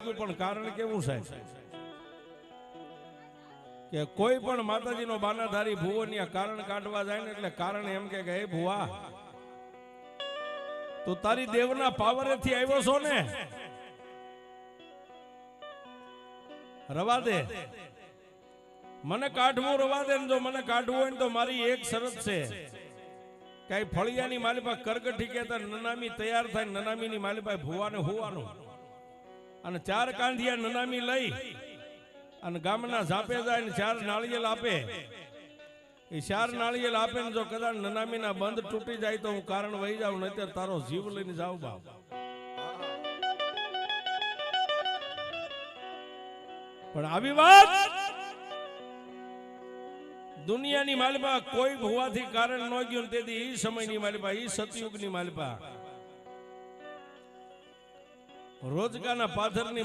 ગયું પણ કારણ કેવું સાહેબ કે કોઈ પણ માતાજીનો બાનાધારી ભુવનિયા કારણ કાઢવા જાય ને એટલે કારણ એમ કે હે ભુવા તો તારી દેવના પાવરેથી આવ્યો છો ને રવા દે મને કાઢવું રવા દે ને જો મને કાઢવું હોય ને તો મારી એક શરત છે કઈ ફળિયાની માલિપા કરગઠી કહેતા નનામી તૈયાર થાય નનામીની માલિપા ભુવાને હોવાનું અને 4 કાંધિયા નનામી લઈ અને ગામના ઝાપે જાય ને 4 નાળિયેર આપે એ 4 નાળિયેર આપે ને જો કદાચ નનામીના બંધ તૂટી જાય તો હું કારણ વહી જાઉં નહીતર તારો જીવ લઈને જાઉં બાપ પણ આવી વાત દુનિયાની માલિપા કોઈ ભુવાથી કારણ ન ગયું તેથી એ સમયની માલિપા એ સતયુગની માલિપા રોજગાના પાથરની